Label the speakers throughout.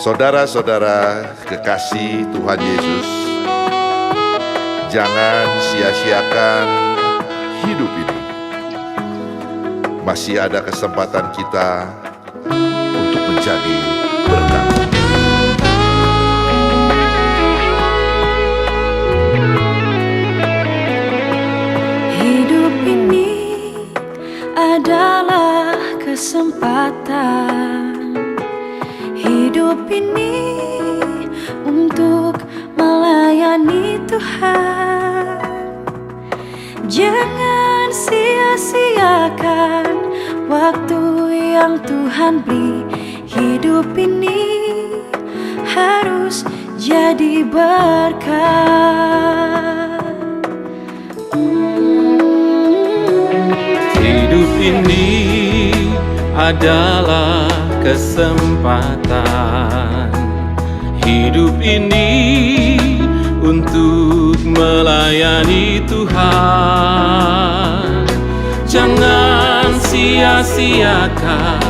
Speaker 1: Saudara-saudara kekasih Tuhan Yesus, jangan sia-siakan hidup ini. Masih ada kesempatan kita untuk menjadi berkat.
Speaker 2: Hidup ini adalah kesempatan. Hidup ini untuk melayani Tuhan. Jangan sia-siakan waktu yang Tuhan beri. Hidup ini harus jadi berkat.
Speaker 3: Hidup ini adalah kesempatan. Hidup ini untuk melayani Tuhan. Jangan sia-siakan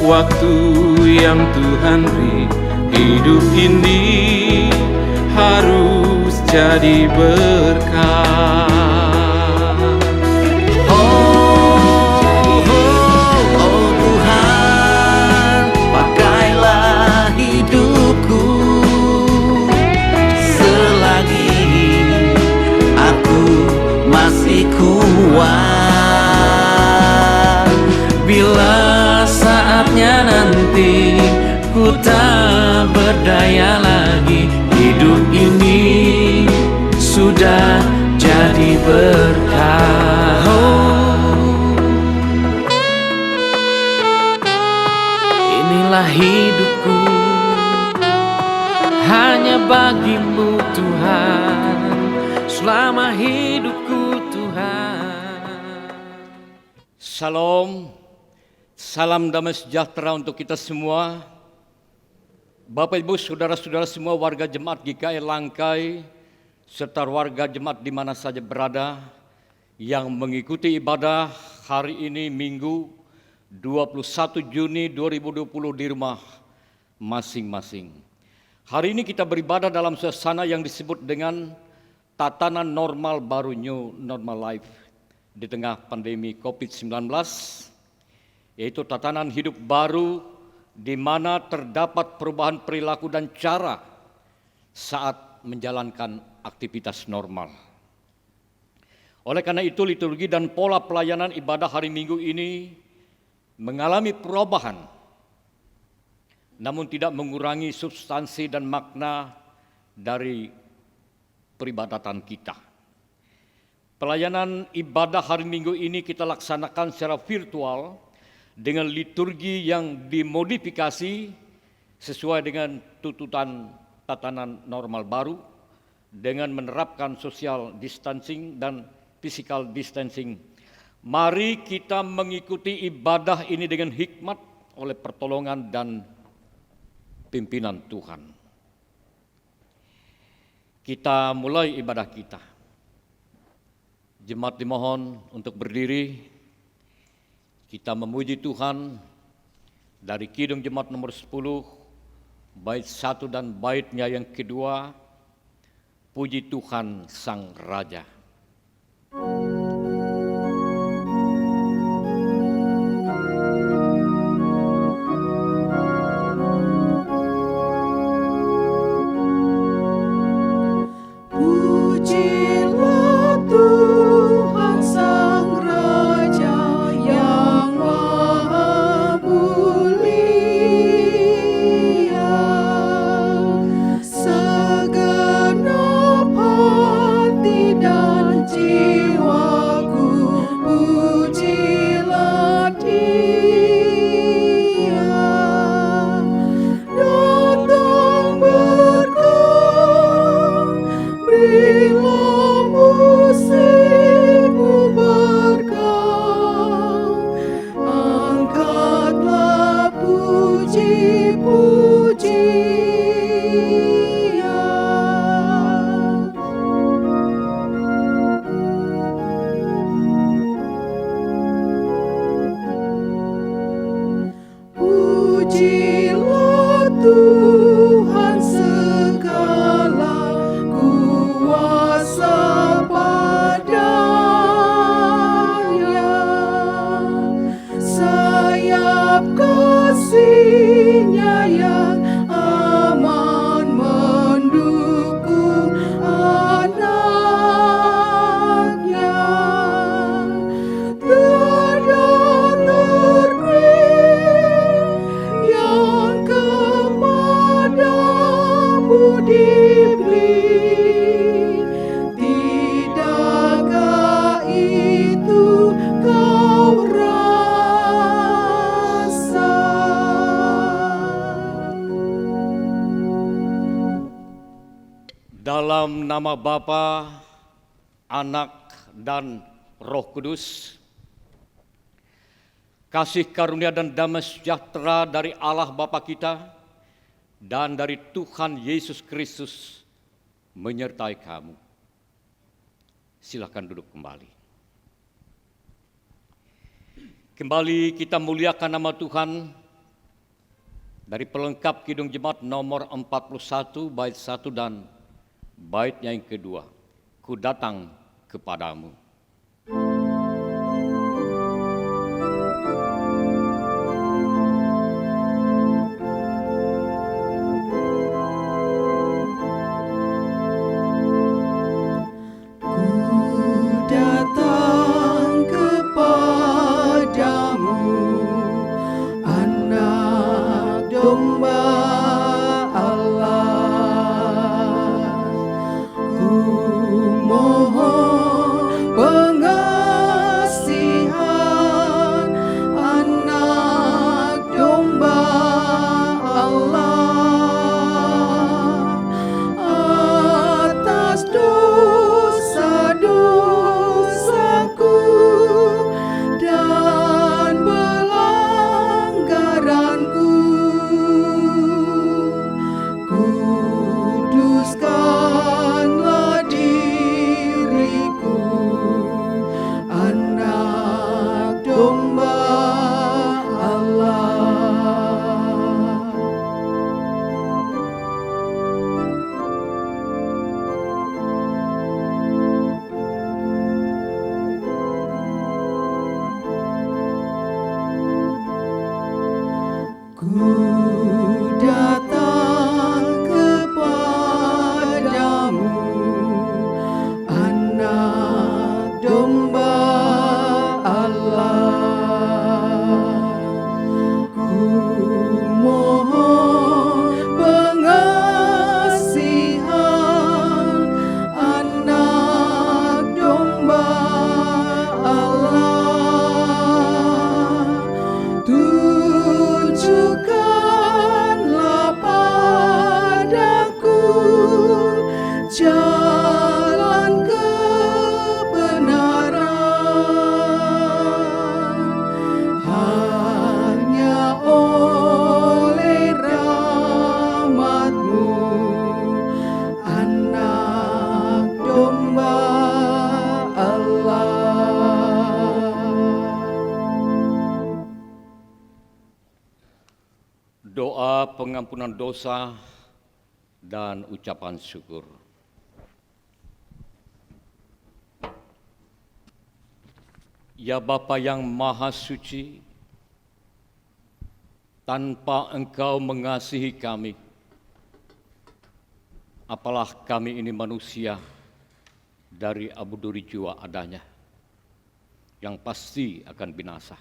Speaker 3: waktu yang Tuhan beri. Hidup ini harus jadi berkat. Bila saatnya nanti ku tak berdaya lagi, hidup ini sudah jadi berkah. Inilah hidupku, hanya bagimu Tuhan, selama hidupku Tuhan.
Speaker 4: Salam, salam damai sejahtera untuk kita semua. Bapak Ibu, saudara-saudara semua warga Jemaat GKI Langkai, serta warga Jemaat di mana saja berada yang mengikuti ibadah hari ini Minggu 21 Juni 2020 di rumah masing-masing. Hari ini kita beribadah dalam suasana yang disebut dengan tatanan normal baru, New Normal Life, di tengah pandemi COVID-19, yaitu tatanan hidup baru di mana terdapat perubahan perilaku dan cara saat menjalankan aktivitas normal. Oleh karena itu, liturgi dan pola pelayanan ibadah hari Minggu ini mengalami perubahan, namun tidak mengurangi substansi dan makna dari peribadatan kita. Pelayanan ibadah hari Minggu ini kita laksanakan secara virtual dengan liturgi yang dimodifikasi sesuai dengan tuntutan tatanan normal baru dengan menerapkan social distancing dan physical distancing. Mari kita mengikuti ibadah ini dengan hikmat oleh pertolongan dan pimpinan Tuhan. Kita mulai ibadah kita. Jemaat dimohon untuk berdiri. Kita memuji Tuhan dari Kidung Jemaat nomor 10, bait 1 dan baitnya yang kedua, Puji Tuhan Sang Raja.
Speaker 2: Pujilah Tuhan.
Speaker 4: dalam nama Bapa, Anak, dan Roh Kudus. Kasih karunia dan damai sejahtera dari Allah Bapa kita dan dari Tuhan Yesus Kristus menyertai kamu. Silakan duduk kembali. Kembali kita muliakan nama Tuhan dari pelengkap Kidung Jemaat nomor 41 bait 1 dan baitnya yang kedua. Ku datang kepadamu. Doa pengampunan dosa dan ucapan syukur. Ya Bapa yang Maha Suci, tanpa Engkau mengasihi kami, apalah kami ini manusia dari abu duri jua adanya, yang pasti akan binasa.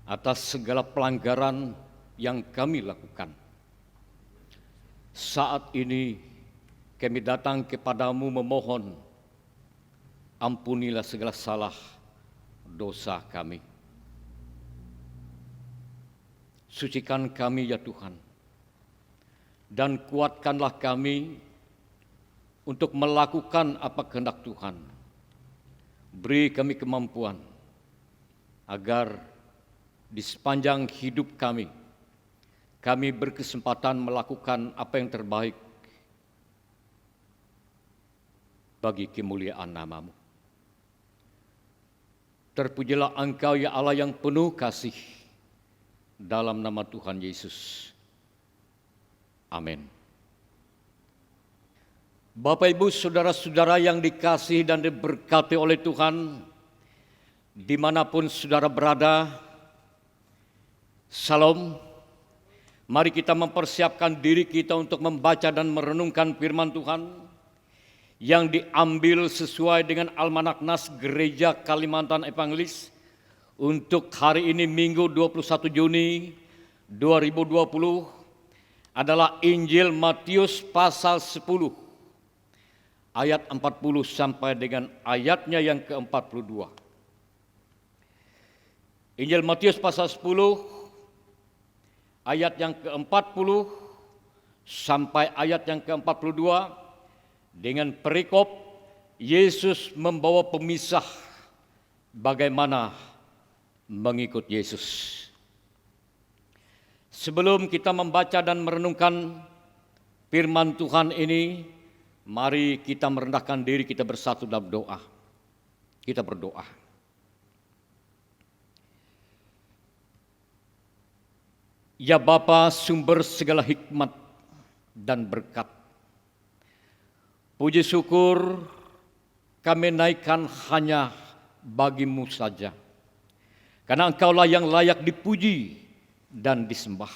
Speaker 4: Atas segala pelanggaran yang kami lakukan, saat ini kami datang kepadamu memohon, ampunilah segala salah dosa kami. Sucikan kami ya Tuhan, dan kuatkanlah kami untuk melakukan apa kehendak Tuhan. Beri kami kemampuan agar di sepanjang hidup kami berkesempatan melakukan apa yang terbaik bagi kemuliaan nama-Mu. Terpujilah Engkau ya Allah yang penuh kasih, dalam nama Tuhan Yesus. Amin. Bapak, Ibu, saudara-saudara yang dikasihi dan diberkati oleh Tuhan, dimanapun saudara berada, Salam. Mari kita mempersiapkan diri kita untuk membaca dan merenungkan firman Tuhan yang diambil sesuai dengan Almanak Nas Gereja Kalimantan Evangelis untuk hari ini Minggu 21 Juni 2020 adalah Injil Matius pasal 10 ayat 40 sampai dengan ayatnya yang ke-42. Injil Matius pasal 10 ayat yang ke-40 sampai ayat yang ke-42 dengan perikop Yesus membawa pemisah bagaimana mengikut Yesus. Sebelum kita membaca dan merenungkan firman Tuhan ini, mari kita merendahkan diri, kita bersatu dalam doa. Kita berdoa. Ya Bapa, sumber segala hikmat dan berkat, puji syukur kami naikkan hanya bagi-Mu saja, karena Engkaulah yang layak dipuji dan disembah.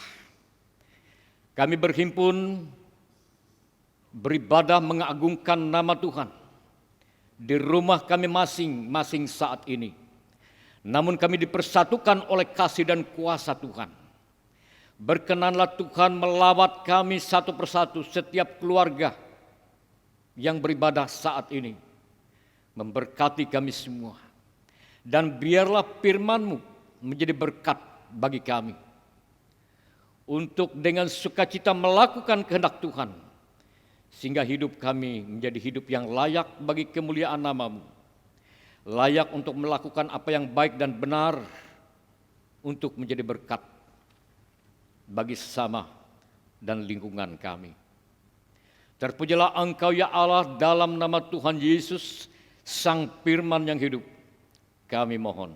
Speaker 4: Kami berhimpun beribadah mengagungkan nama Tuhan di rumah kami masing-masing saat ini. Namun kami dipersatukan oleh kasih dan kuasa Tuhan. Berkenanlah Tuhan melawat kami satu persatu, setiap keluarga yang beribadah saat ini. Memberkati kami semua. Dan biarlah firman-Mu menjadi berkat bagi kami. Untuk dengan sukacita melakukan kehendak Tuhan. Sehingga hidup kami menjadi hidup yang layak bagi kemuliaan nama-Mu. Layak untuk melakukan apa yang baik dan benar. Untuk menjadi berkat bagi sesama dan lingkungan kami. Terpujilah Engkau ya Allah dalam nama Tuhan Yesus, Sang Firman yang hidup. Kami mohon.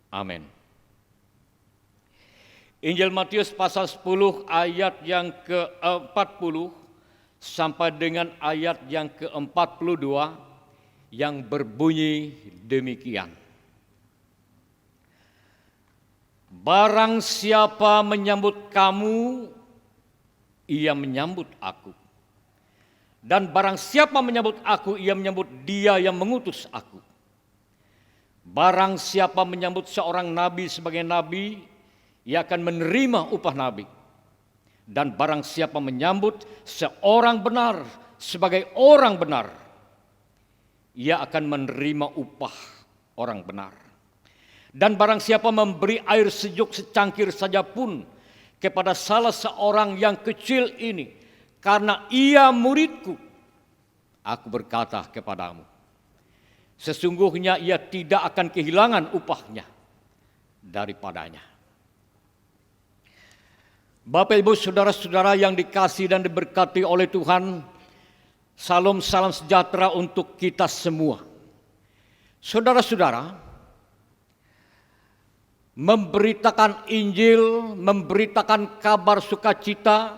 Speaker 4: Amin. Injil Matius pasal 10 ayat yang ke-40 sampai dengan ayat yang ke-42 yang berbunyi demikian. Barang siapa menyambut kamu, ia menyambut aku. Dan barang siapa menyambut aku, ia menyambut Dia yang mengutus aku. Barang siapa menyambut seorang nabi sebagai nabi, ia akan menerima upah nabi. Dan barang siapa menyambut seorang benar sebagai orang benar, ia akan menerima upah orang benar. Dan barang siapa memberi air sejuk secangkir saja pun kepada salah seorang yang kecil ini, karena ia muridku, aku berkata kepadamu, sesungguhnya ia tidak akan kehilangan upahnya daripadanya. Bapak, Ibu, saudara-saudara yang dikasihi dan diberkati oleh Tuhan, salam sejahtera untuk kita semua. Saudara-saudara, memberitakan Injil, memberitakan kabar sukacita,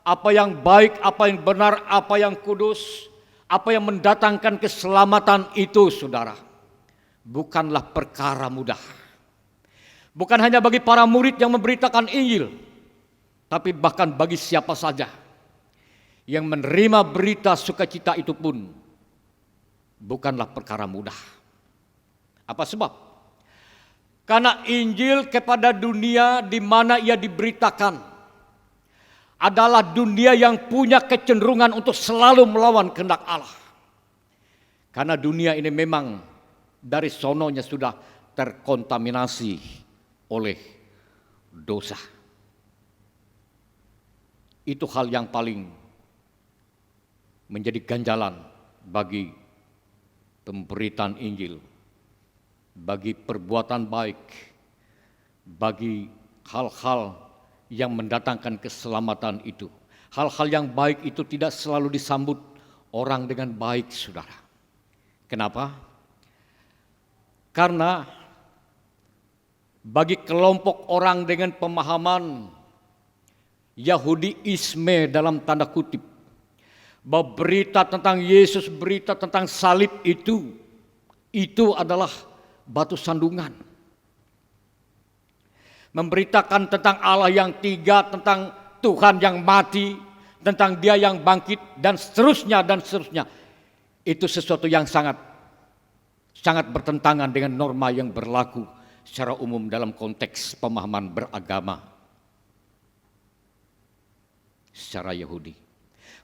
Speaker 4: apa yang baik, apa yang benar, apa yang kudus, apa yang mendatangkan keselamatan itu, saudara, bukanlah perkara mudah. Bukan hanya bagi para murid yang memberitakan Injil, tapi bahkan bagi siapa saja yang menerima berita sukacita itu pun bukanlah perkara mudah. Apa sebab? Karena Injil kepada dunia di mana ia diberitakan adalah dunia yang punya kecenderungan untuk selalu melawan kehendak Allah. Karena dunia ini memang dari sononya sudah terkontaminasi oleh dosa. Itu hal yang paling menjadi ganjalan bagi pemberitaan Injil, bagi perbuatan baik, bagi hal-hal yang mendatangkan keselamatan itu. Hal-hal yang baik itu tidak selalu disambut orang dengan baik, saudara. Kenapa? Karena bagi kelompok orang dengan pemahaman Yahudiisme dalam tanda kutip, bahwa berita tentang Yesus, berita tentang salib itu adalah batu sandungan. Memberitakan tentang Allah yang tiga, tentang Tuhan yang mati, tentang Dia yang bangkit, dan seterusnya dan seterusnya. Itu sesuatu yang sangat bertentangan dengan norma yang berlaku secara umum dalam konteks pemahaman beragama secara Yahudi.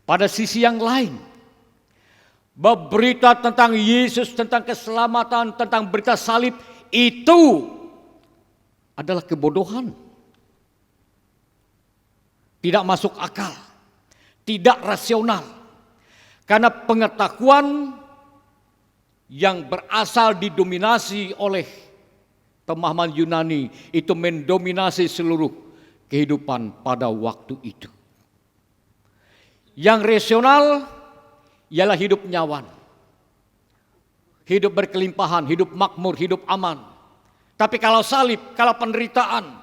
Speaker 4: Pada sisi yang lain, berita tentang Yesus, tentang keselamatan, tentang berita salib itu adalah kebodohan. Tidak masuk akal, tidak rasional. Karena pengetahuan yang berasal didominasi oleh pemahaman Yunani itu mendominasi seluruh kehidupan pada waktu itu. Yang rasional ialah hidup nyaman, hidup berkelimpahan, hidup makmur, hidup aman. Tapi kalau salib, kalau penderitaan,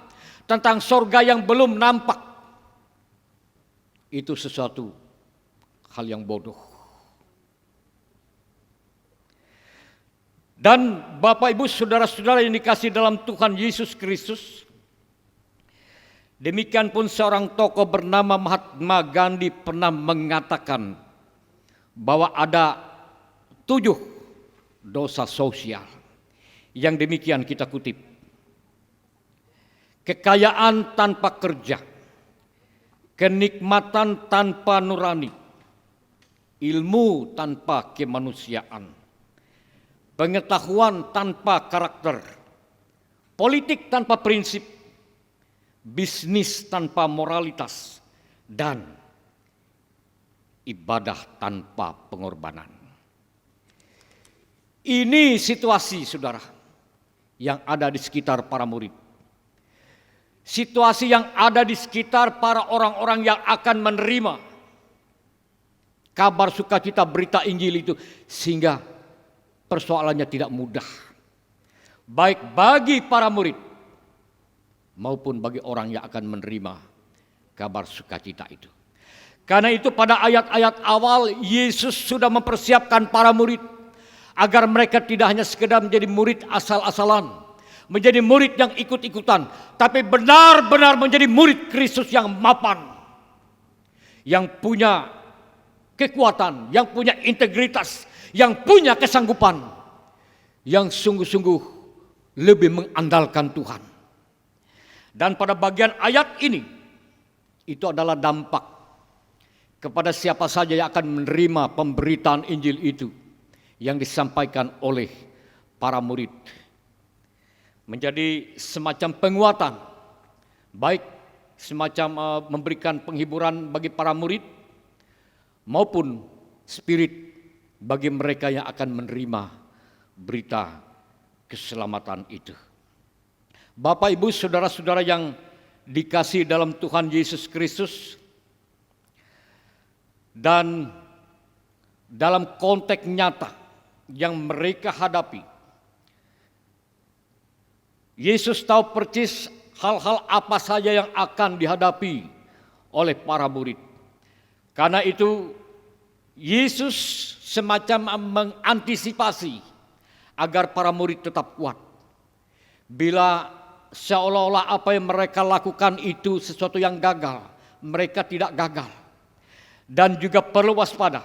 Speaker 4: tentang sorga yang belum nampak, itu sesuatu hal yang bodoh. Dan Bapak Ibu saudara-saudara yang dikasihi dalam Tuhan Yesus Kristus, demikian pun seorang tokoh bernama Mahatma Gandhi pernah mengatakan bahwa ada 7 dosa sosial. Yang demikian kita kutip. Kekayaan tanpa kerja, kenikmatan tanpa nurani, ilmu tanpa kemanusiaan, pengetahuan tanpa karakter, politik tanpa prinsip, bisnis tanpa moralitas, dan ibadah tanpa pengorbanan. Ini situasi saudara yang ada di sekitar para murid. Situasi yang ada di sekitar para orang-orang yang akan menerima kabar sukacita berita Injil itu, sehingga persoalannya tidak mudah, baik bagi para murid maupun bagi orang yang akan menerima kabar sukacita itu. Karena itu pada ayat-ayat awal Yesus sudah mempersiapkan para murid agar mereka tidak hanya sekedar menjadi murid asal-asalan, menjadi murid yang ikut-ikutan, tapi benar-benar menjadi murid Kristus yang mapan, yang punya kekuatan, yang punya integritas, yang punya kesanggupan, yang sungguh-sungguh lebih mengandalkan Tuhan. Dan pada bagian ayat ini, itu adalah dampak kepada siapa saja yang akan menerima pemberitaan Injil itu yang disampaikan oleh para murid. Menjadi semacam penguatan, baik semacam memberikan penghiburan bagi para murid, maupun spirit bagi mereka yang akan menerima berita keselamatan itu. Bapak, Ibu, saudara-saudara yang dikasihi dalam Tuhan Yesus Kristus, dan dalam konteks nyata yang mereka hadapi, Yesus tahu persis hal-hal apa saja yang akan dihadapi oleh para murid. Karena itu Yesus semacam mengantisipasi agar para murid tetap kuat. Bila seolah-olah apa yang mereka lakukan itu sesuatu yang gagal, mereka tidak gagal. Dan juga perlu waspada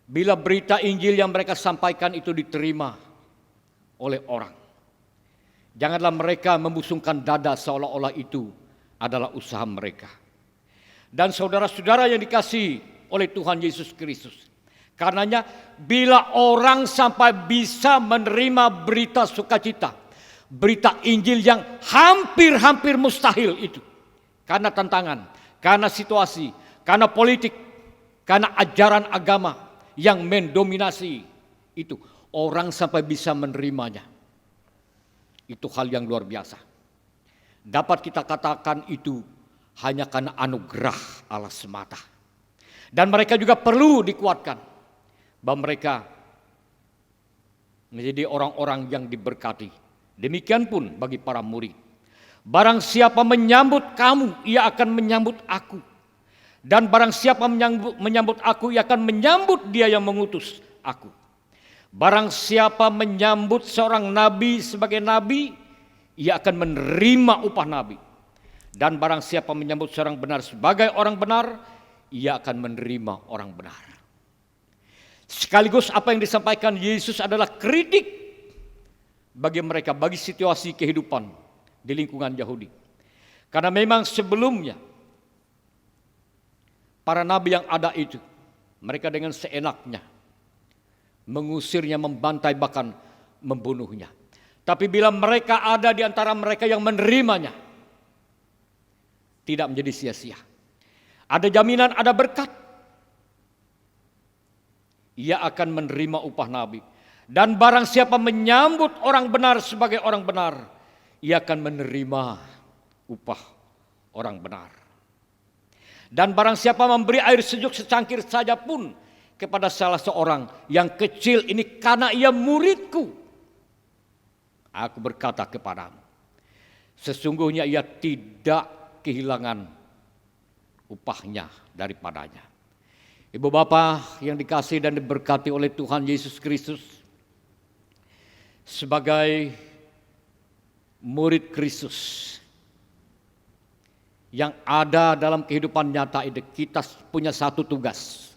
Speaker 4: bila berita Injil yang mereka sampaikan itu diterima oleh orang. Janganlah mereka membusungkan dada seolah-olah itu adalah usaha mereka. Dan saudara-saudara yang dikasihi oleh Tuhan Yesus Kristus, karenanya bila orang sampai bisa menerima berita sukacita, berita Injil yang hampir-hampir mustahil itu, karena tantangan, karena situasi, karena politik, karena ajaran agama yang mendominasi itu, orang sampai bisa menerimanya. Itu hal yang luar biasa. Dapat kita katakan itu hanya karena anugerah Allah semata. Dan mereka juga perlu dikuatkan bahwa mereka menjadi orang-orang yang diberkati. Demikian pun bagi para murid. Barang siapa menyambut kamu, ia akan menyambut aku. Dan barang siapa menyambut aku, ia akan menyambut dia yang mengutus aku. Barang siapa menyambut seorang nabi sebagai nabi, ia akan menerima upah nabi. Dan barang siapa menyambut seorang benar sebagai orang benar, ia akan menerima orang benar. Sekaligus apa yang disampaikan Yesus adalah kritik bagi mereka, bagi situasi kehidupan di lingkungan Yahudi. Karena memang sebelumnya para nabi yang ada itu, mereka dengan seenaknya mengusirnya, membantai, bahkan membunuhnya. Tapi bila mereka ada di antara mereka yang menerimanya, tidak menjadi sia-sia. Ada jaminan, ada berkat. ia akan menerima upah nabi. Dan barang siapa menyambut orang benar sebagai orang benar, ia akan menerima upah orang benar. Dan barang siapa memberi air sejuk secangkir saja pun kepada salah seorang yang kecil ini karena ia muridku, aku berkata kepadamu, sesungguhnya ia tidak kehilangan upahnya daripadanya. Ibu Bapa yang dikasihi dan diberkati oleh Tuhan Yesus Kristus, sebagai murid Kristus yang ada dalam kehidupan nyata ini, kita punya satu tugas,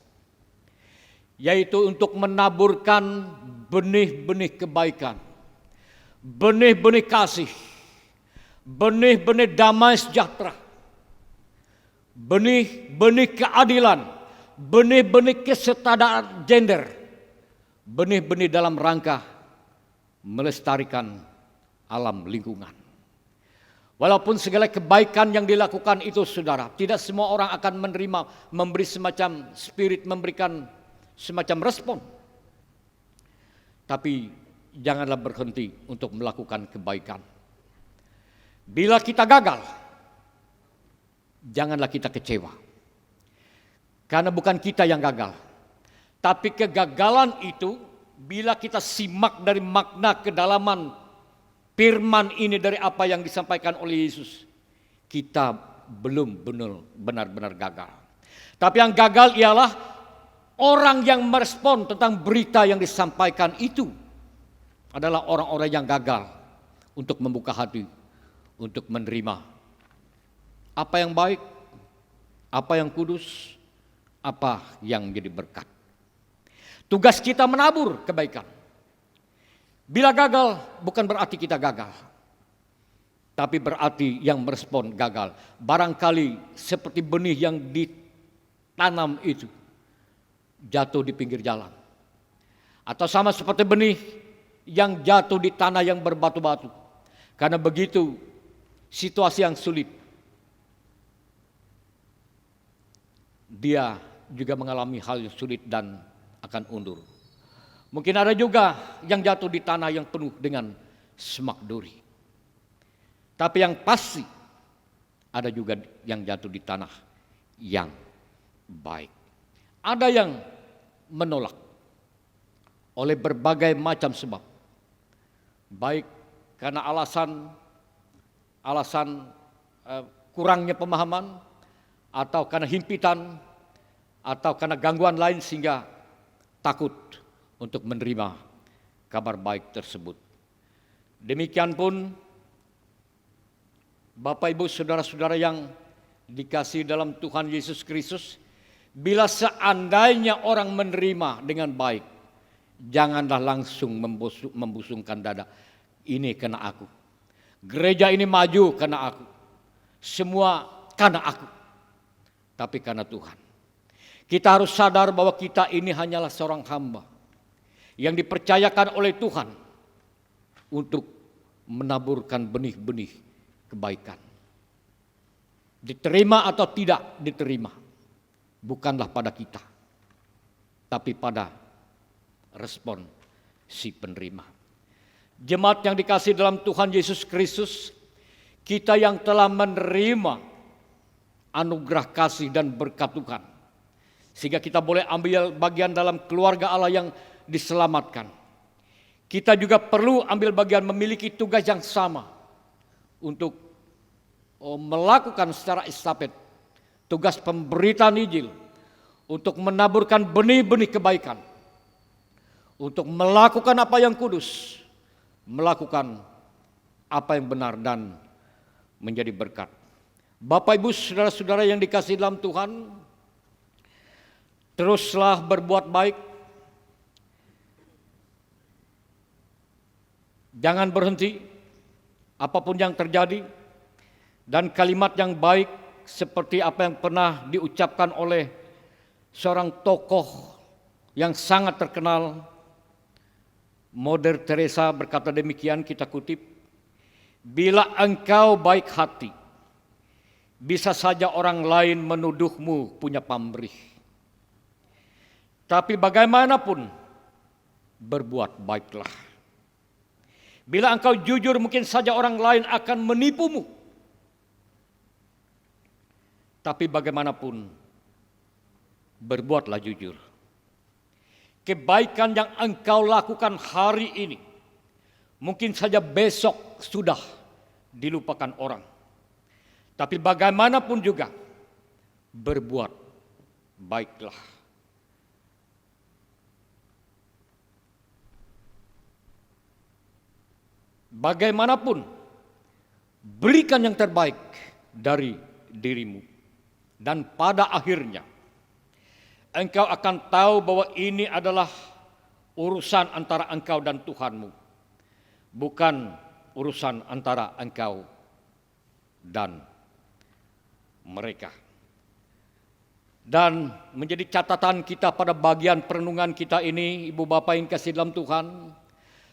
Speaker 4: yaitu untuk menaburkan benih-benih kebaikan, benih-benih kasih, benih-benih damai sejahtera, benih-benih keadilan, benih-benih kesetaraan gender, benih-benih dalam rangka melestarikan alam lingkungan. Walaupun segala kebaikan yang dilakukan itu, saudara, tidak semua orang akan menerima, memberi semacam spirit, memberikan semacam respon. Tapi janganlah berhenti untuk melakukan kebaikan. Bila kita gagal, janganlah kita kecewa. Karena bukan kita yang gagal, tapi kegagalan itu bila kita simak dari makna kedalaman firman ini dari apa yang disampaikan oleh Yesus, kita belum benar-benar gagal. Tapi yang gagal ialah orang yang merespon tentang berita yang disampaikan itu adalah orang-orang yang gagal untuk membuka hati, untuk menerima apa yang baik, apa yang kudus, apa yang menjadi berkat. Tugas kita menabur kebaikan. Bila gagal, bukan berarti kita gagal, tapi berarti yang merespon gagal. Barangkali seperti benih yang ditanam itu jatuh di pinggir jalan, atau sama seperti benih yang jatuh di tanah yang berbatu-batu. Karena begitu situasi yang sulit, dia juga mengalami hal yang sulit dan akan undur. Mungkin ada juga yang jatuh di tanah yang penuh dengan semak duri. Tapi yang pasti ada juga yang jatuh di tanah yang baik. Ada yang menolak oleh berbagai macam sebab. Baik karena alasan kurangnya pemahaman, atau karena himpitan, atau karena gangguan lain sehingga takut untuk menerima kabar baik tersebut. Demikian pun Bapak Ibu saudara-saudara yang dikasihi dalam Tuhan Yesus Kristus, bila seandainya orang menerima dengan baik, janganlah langsung membusungkan dada. Ini karena aku, gereja ini maju karena aku, semua karena aku, tapi karena Tuhan. Kita harus sadar bahwa kita ini hanyalah seorang hamba yang dipercayakan oleh Tuhan untuk menaburkan benih-benih kebaikan. Diterima atau tidak diterima, bukanlah pada kita, tapi pada respon si penerima. Jemaat yang dikasihi dalam Tuhan Yesus Kristus, kita yang telah menerima anugerah kasih dan berkat Tuhan, sehingga kita boleh ambil bagian dalam keluarga Allah yang diselamatkan. Kita juga perlu ambil bagian, memiliki tugas yang sama untuk melakukan secara estafet tugas pemberitaan Injil, untuk menaburkan benih-benih kebaikan, untuk melakukan apa yang kudus, melakukan apa yang benar dan menjadi berkat. Bapak Ibu saudara-saudara yang dikasihi dalam Tuhan, teruslah berbuat baik. Jangan berhenti apapun yang terjadi. Dan kalimat yang baik seperti apa yang pernah diucapkan oleh seorang tokoh yang sangat terkenal, Mother Teresa, berkata demikian, kita kutip, bila engkau baik hati, bisa saja orang lain menuduhmu punya pamrih. Tetapi bagaimanapun, berbuat baiklah. Bila engkau jujur, mungkin saja orang lain akan menipumu. Tapi bagaimanapun, berbuatlah jujur. Kebaikan yang engkau lakukan hari ini, mungkin saja besok sudah dilupakan orang. Tapi bagaimanapun juga, berbuat baiklah. Bagaimanapun, berikan yang terbaik dari dirimu. Dan pada akhirnya, engkau akan tahu bahwa ini adalah urusan antara engkau dan Tuhanmu. Bukan urusan antara engkau dan mereka. Dan menjadi catatan kita pada bagian perenungan kita ini, Ibu Bapak yang kasih dalam Tuhan,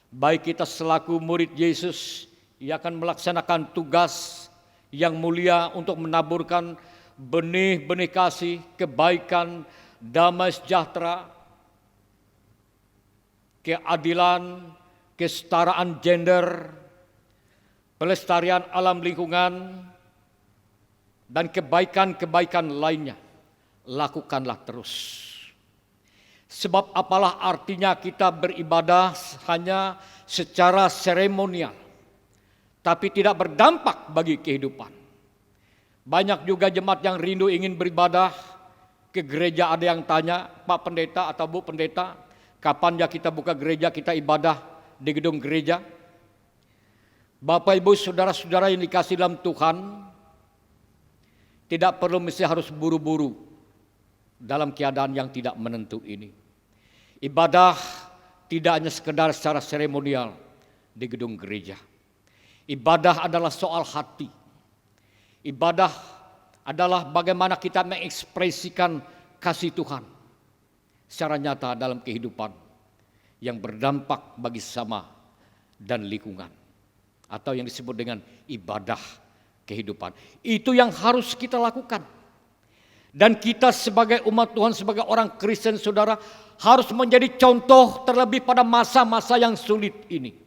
Speaker 4: baik kita selaku murid Yesus, ia akan melaksanakan tugas yang mulia untuk menaburkan benih-benih kasih, kebaikan, damai sejahtera, keadilan, kesetaraan gender, pelestarian alam lingkungan, dan kebaikan-kebaikan lainnya. Lakukanlah terus. Sebab apalah artinya kita beribadah hanya secara seremonial, tapi tidak berdampak bagi kehidupan. Banyak juga jemaat yang rindu ingin beribadah ke gereja, ada yang tanya, Pak Pendeta atau Bu Pendeta, kapan ya kita buka gereja, kita ibadah di gedung gereja? Bapak Ibu saudara-saudara yang dikasih dalam Tuhan, tidak perlu mesti harus buru-buru dalam keadaan yang tidak menentu ini. Ibadah tidak hanya sekedar secara seremonial di gedung gereja. Ibadah adalah soal hati. Ibadah adalah bagaimana kita mengekspresikan kasih Tuhan secara nyata dalam kehidupan yang berdampak bagi sesama dan lingkungan, atau yang disebut dengan ibadah kehidupan. Itu yang harus kita lakukan. Dan kita sebagai umat Tuhan, sebagai orang Kristen, saudara, harus menjadi contoh terlebih pada masa-masa yang sulit ini.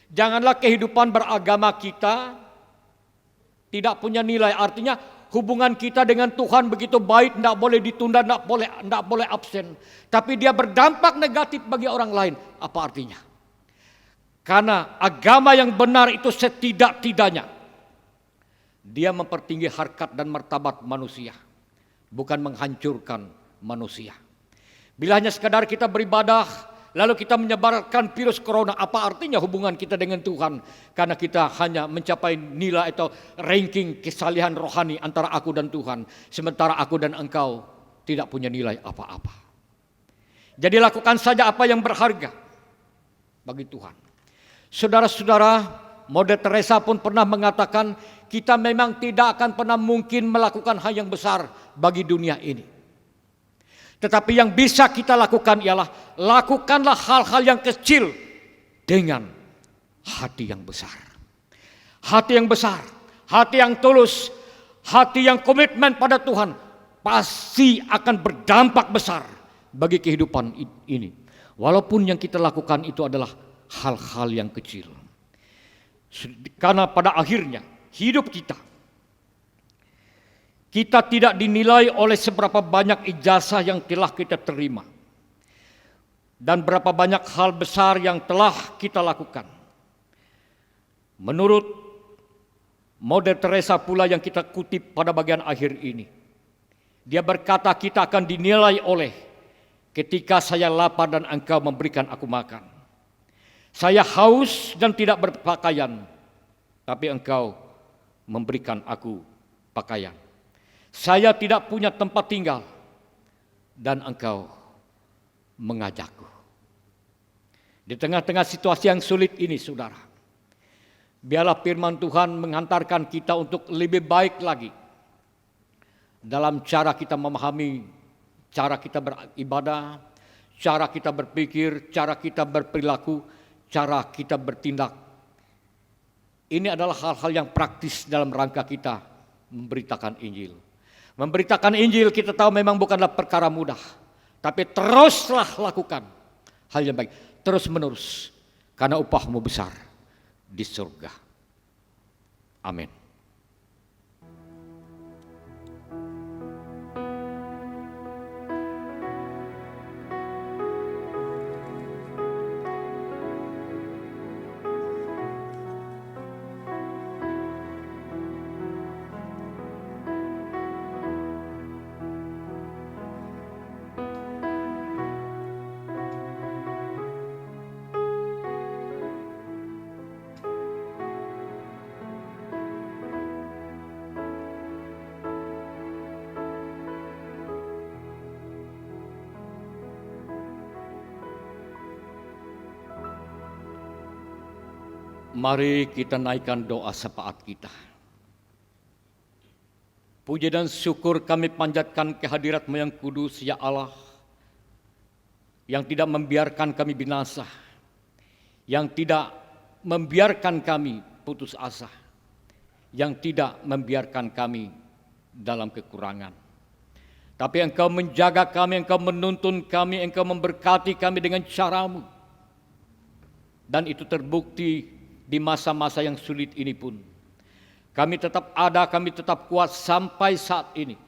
Speaker 4: Janganlah kehidupan beragama kita tidak punya nilai, artinya hubungan kita dengan Tuhan begitu baik, tidak boleh ditunda, tidak boleh absen. Tapi dia berdampak negatif bagi orang lain. Apa artinya? Karena agama yang benar itu setidak-tidaknya dia mempertinggi harkat dan martabat manusia, bukan menghancurkan manusia. Bila hanya sekadar kita beribadah, lalu kita menyebarkan virus corona, apa artinya hubungan kita dengan Tuhan? Karena kita hanya mencapai nilai atau ranking kesalihan rohani antara aku dan Tuhan, sementara aku dan engkau tidak punya nilai apa-apa. Jadi lakukan saja apa yang berharga bagi Tuhan. Saudara-saudara, Mother Teresa pun pernah mengatakan, kita memang tidak akan pernah mungkin melakukan hal yang besar bagi dunia ini. Tetapi yang bisa kita lakukan ialah lakukanlah hal-hal yang kecil dengan hati yang besar. Hati yang besar, hati yang tulus, hati yang komitmen pada Tuhan pasti akan berdampak besar bagi kehidupan ini. Walaupun yang kita lakukan itu adalah hal-hal yang kecil. Karena pada akhirnya hidup kita tidak dinilai oleh seberapa banyak ijazah yang telah kita terima dan berapa banyak hal besar yang telah kita lakukan. Menurut Mother Teresa pula yang kita kutip pada bagian akhir ini, dia berkata kita akan dinilai oleh ketika saya lapar dan engkau memberikan aku makan. Saya haus dan tidak berpakaian, tapi engkau memberikan aku pakaian. Saya tidak punya tempat tinggal dan engkau mengajakku. Di tengah-tengah situasi yang sulit ini, saudara, biarlah firman Tuhan menghantarkan kita untuk lebih baik lagi dalam cara kita memahami, cara kita beribadah, cara kita berpikir, cara kita berperilaku, cara kita bertindak. Ini adalah hal-hal yang praktis dalam rangka kita memberitakan Injil. Memberitakan Injil kita tahu memang bukanlah perkara mudah. Tapi teruslah lakukan hal yang baik, terus menerus, karena upahmu besar di surga. Amin. Mari kita naikkan doa syafaat kita. Puji dan syukur kami panjatkan kehadirat-Mu yang kudus, ya Allah, yang tidak membiarkan kami binasa, yang tidak membiarkan kami putus asa, yang tidak membiarkan kami dalam kekurangan. Tapi Engkau menjaga kami, Engkau menuntun kami, Engkau memberkati kami dengan cara-Mu. Dan itu terbukti di masa-masa yang sulit ini pun. Kami tetap ada, kami tetap kuat sampai saat ini.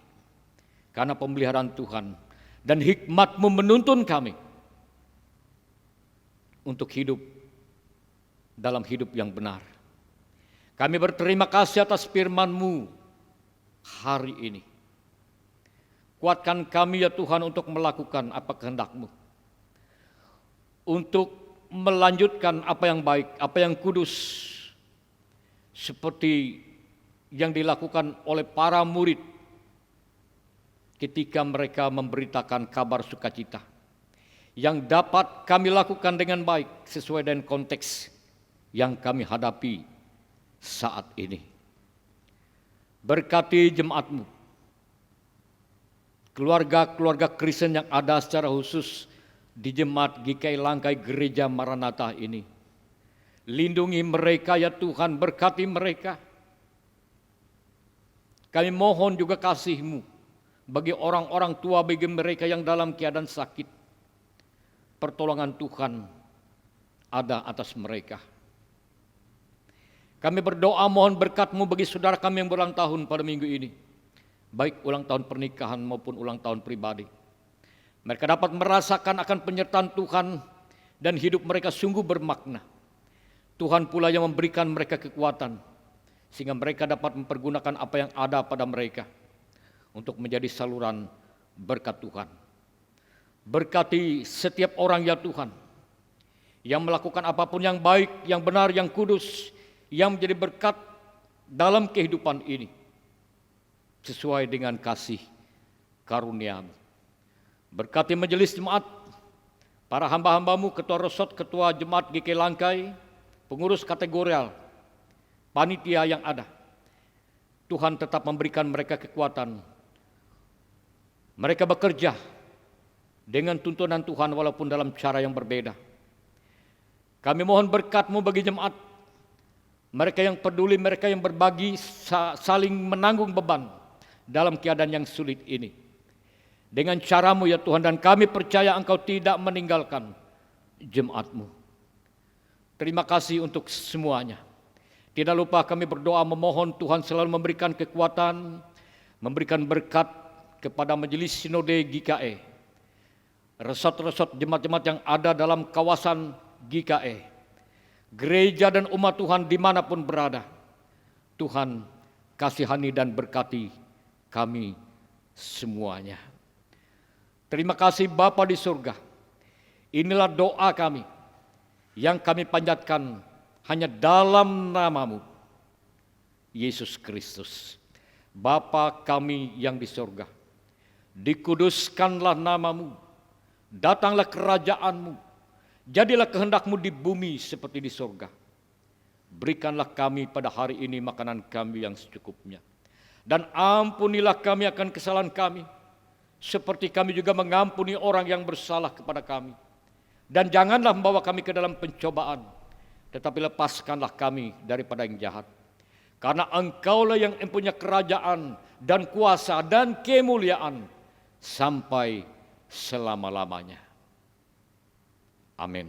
Speaker 4: Karena pemeliharaan Tuhan dan hikmat-Mu menuntun kami untuk hidup dalam hidup yang benar. Kami berterima kasih atas firman-Mu hari ini. Kuatkan kami ya Tuhan untuk melakukan apa kehendak-Mu. Untuk melanjutkan apa yang baik, apa yang kudus, seperti yang dilakukan oleh para murid ketika mereka memberitakan kabar sukacita, yang dapat kami lakukan dengan baik sesuai dengan konteks yang kami hadapi saat ini. Berkati jemaat-Mu, keluarga-keluarga Kristen yang ada secara khusus di Jemaat GKI Langkai Gereja Maranatha ini. Lindungi mereka ya Tuhan, berkati mereka. Kami mohon juga kasih-Mu bagi orang-orang tua, bagi mereka yang dalam keadaan sakit. Pertolongan Tuhan ada atas mereka. Kami berdoa mohon berkat-Mu bagi saudara kami yang berulang tahun pada minggu ini, baik ulang tahun pernikahan maupun ulang tahun pribadi. Mereka dapat merasakan akan penyertaan Tuhan dan hidup mereka sungguh bermakna. Tuhan pula yang memberikan mereka kekuatan sehingga mereka dapat mempergunakan apa yang ada pada mereka untuk menjadi saluran berkat Tuhan. Berkati setiap orang ya Tuhan yang melakukan apapun yang baik, yang benar, yang kudus, yang menjadi berkat dalam kehidupan ini sesuai dengan kasih karunia-Mu. Berkati majelis jemaat, para hamba-hamba-Mu, ketua resort, ketua jemaat GKI Langkai, pengurus kategorial, panitia yang ada. Tuhan tetap memberikan mereka kekuatan. Mereka bekerja dengan tuntunan Tuhan walaupun dalam cara yang berbeda. Kami mohon berkat-Mu bagi jemaat, mereka yang peduli, mereka yang berbagi, saling menanggung beban dalam keadaan yang sulit ini. Dengan cara-Mu ya Tuhan, dan kami percaya Engkau tidak meninggalkan jemaat-Mu. Terima kasih untuk semuanya. Tidak lupa kami berdoa memohon Tuhan selalu memberikan kekuatan, memberikan berkat kepada majelis sinode GKE, resort-resort jemaat-jemaat yang ada dalam kawasan GKE, gereja dan umat Tuhan dimanapun berada. Tuhan kasihani dan berkati kami semuanya. Terima kasih Bapa di surga. Inilah doa kami yang kami panjatkan hanya dalam nama-Mu, Yesus Kristus. Bapa kami yang di surga, dikuduskanlah nama-Mu, datanglah kerajaan-Mu, jadilah kehendak-Mu di bumi seperti di surga. Berikanlah kami pada hari ini makanan kami yang secukupnya. Dan ampunilah kami akan kesalahan kami, seperti kami juga mengampuni orang yang bersalah kepada kami. Dan janganlah membawa kami ke dalam pencobaan, tetapi lepaskanlah kami daripada yang jahat. Karena Engkaulah yang mempunyai kerajaan dan kuasa dan kemuliaan sampai selama-lamanya. Amin.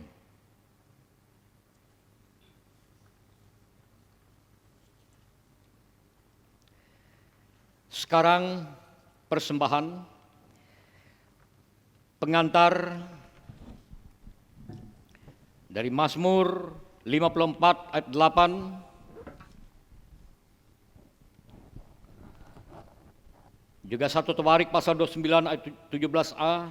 Speaker 4: Sekarang persembahan pengantar dari Mazmur 54 ayat 8. Juga 1 Tawarik pasal 29 ayat 17a.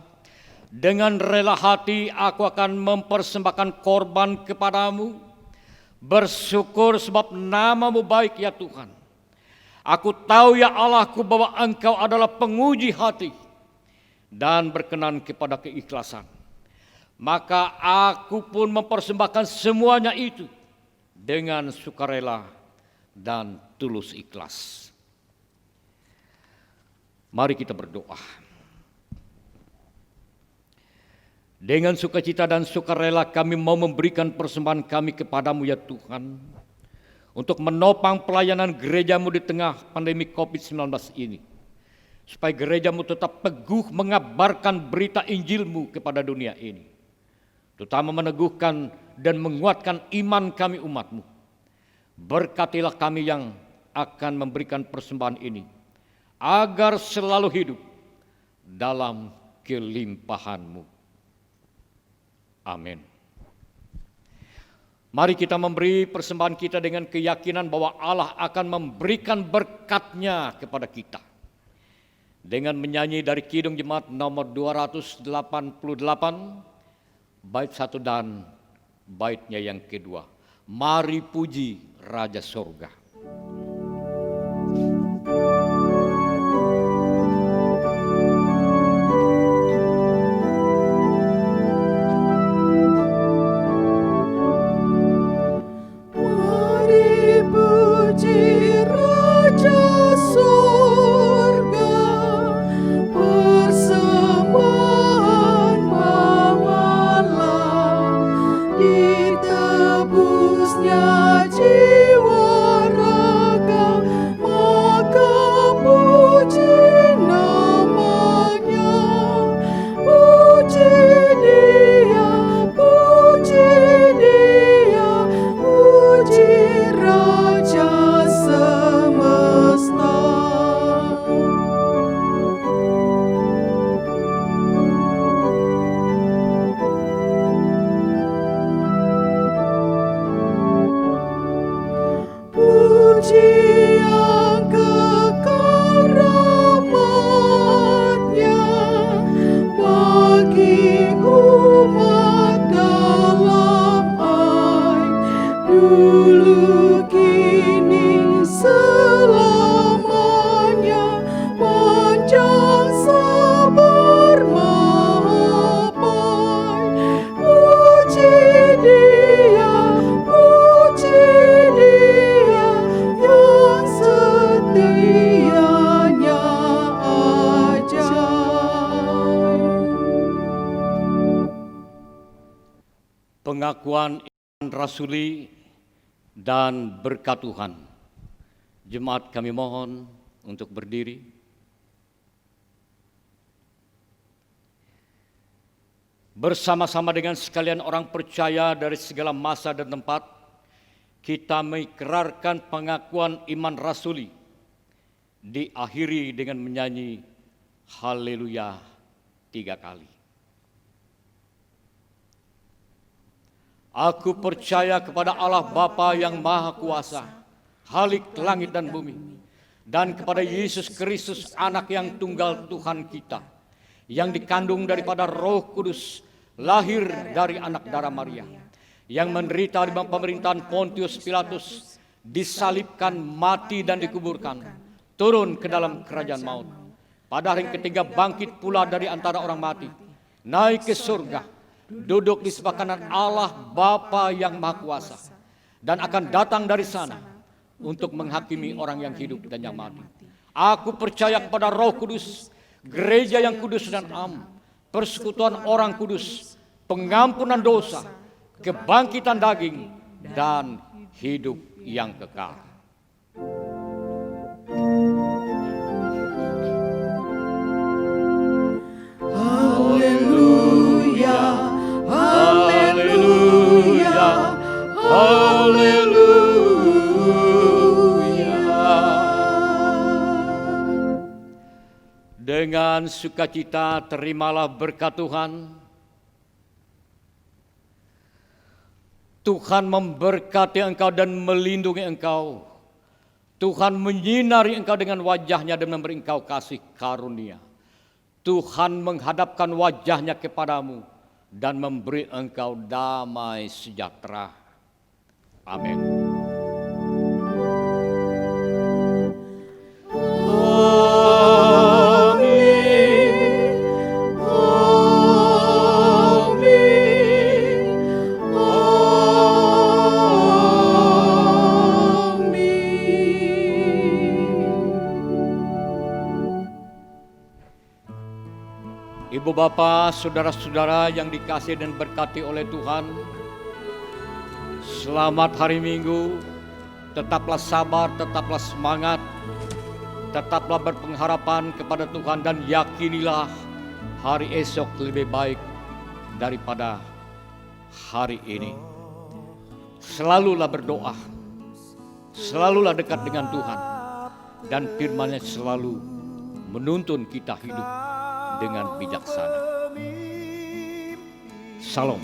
Speaker 4: Dengan rela hati aku akan mempersembahkan korban kepadamu. Bersyukur sebab nama-Mu baik ya Tuhan. Aku tahu ya Allahku bahwa Engkau adalah penguji hati dan berkenan kepada keikhlasan. Maka aku pun mempersembahkan semuanya itu dengan sukarela dan tulus ikhlas. Mari kita berdoa. Dengan sukacita dan sukarela kami mau memberikan persembahan kami kepadamu ya Tuhan, untuk menopang pelayanan gerejamu di tengah pandemi COVID-19 ini, supaya gerejamu tetap teguh mengabarkan berita Injilmu kepada dunia ini, terutama meneguhkan dan menguatkan iman kami umatmu. Berkatilah kami yang akan memberikan persembahan ini, agar selalu hidup dalam kelimpahan-Mu. Amin. Mari kita memberi persembahan kita dengan keyakinan bahwa Allah akan memberikan berkat-Nya kepada kita. Dengan menyanyi dari Kidung Jemaat nomor 288, bait 1 dan baitnya yang kedua. Mari puji Raja Sorga. Pengakuan iman rasuli dan berkat Tuhan. Jemaat kami mohon untuk berdiri. Bersama-sama dengan sekalian orang percaya dari segala masa dan tempat, kita mengikrarkan pengakuan iman rasuli, diakhiri dengan menyanyi Haleluya 3 kali. Aku percaya kepada Allah Bapa yang Maha Kuasa, Khalik langit dan bumi, dan kepada Yesus Kristus, Anak yang tunggal Tuhan kita, yang dikandung daripada Roh Kudus, lahir dari anak darah Maria, yang menderita di bawah pemerintahan Pontius Pilatus, disalibkan, mati dan dikuburkan, turun ke dalam kerajaan maut. Pada hari ketiga bangkit pula dari antara orang mati, naik ke surga, duduk di sebelah kanan Allah Bapa yang Maha Kuasa, dan akan datang dari sana untuk menghakimi orang yang hidup dan yang mati. Aku percaya kepada Roh Kudus, gereja yang kudus dan am, persekutuan orang kudus, pengampunan dosa, kebangkitan daging, dan hidup yang kekal.
Speaker 5: Haleluya.
Speaker 4: Dengan sukacita terimalah berkat Tuhan. Tuhan memberkati engkau dan melindungi engkau. Tuhan menyinari engkau dengan wajah-Nya dan memberi engkau kasih karunia. Tuhan menghadapkan wajah-Nya kepadamu dan memberi engkau damai sejahtera. Amin. Ibu bapa, saudara-saudara yang dikasihi dan berkati oleh Tuhan, selamat hari Minggu. Tetaplah sabar, tetaplah semangat, tetaplah berpengharapan kepada Tuhan dan yakinilah hari esok lebih baik daripada hari ini. Selalulah berdoa, selalulah dekat dengan Tuhan, dan firman-Nya selalu menuntun kita hidup dengan bijaksana. Salam.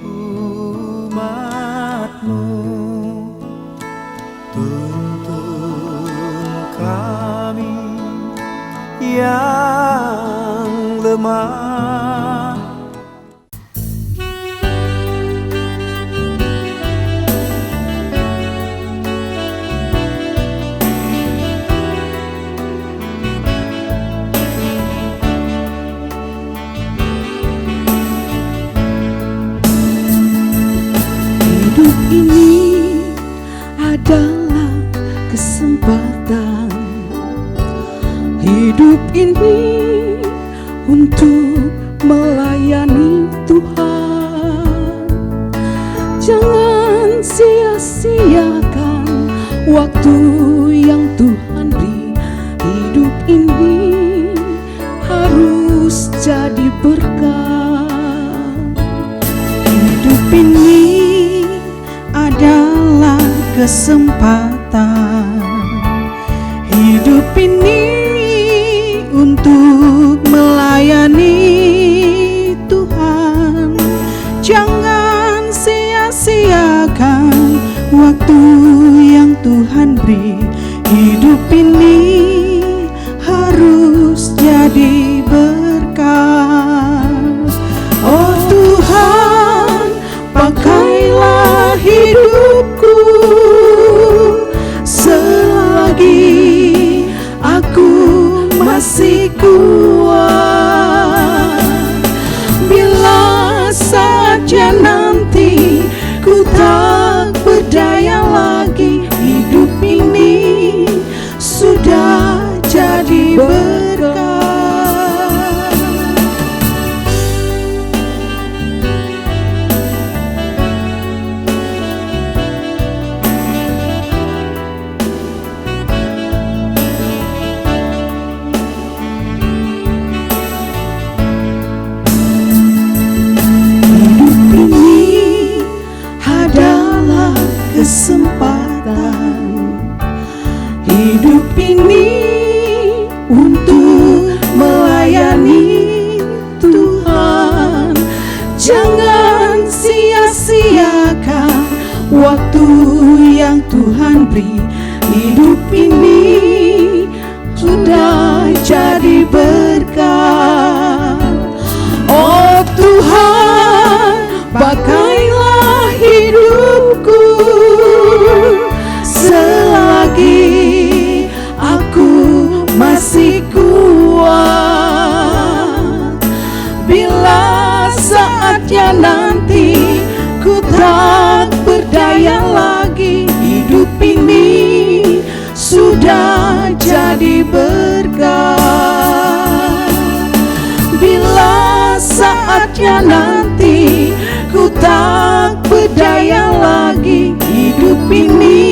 Speaker 5: Umatmu tuntun kami yang lemah.
Speaker 2: Hidup ini adalah kesempatan. Hidup ini untuk melayani Tuhan. Jangan sia-siakan waktu yang Tuhan beri. Hidup ini harus jadi berkat. Hidup ini adalah kesempatan. Hidup ini untuk melayani Tuhan. Jangan sia-siakan waktu yang Tuhan beri. Hidup ini harus jadi berkat. Oh Tuhan, pakailah hidupku selagi aku masih kuat. Bila saja nanti ku tak berdaya lagi, hidup ini sudah jadi berkat. Kesempatan. Hidup ini untuk melayani Tuhan. Jangan sia-siakan waktu yang Tuhan beri. Hidup ini sudah jadi berkat. Oh Tuhan, pakailah hidupku selagi aku masih kuat. Bila saatnya nanti ku tak berdaya lagi, hidup ini sudah jadi berkat. Bila saatnya nanti ku tak berdaya lagi, hidup ini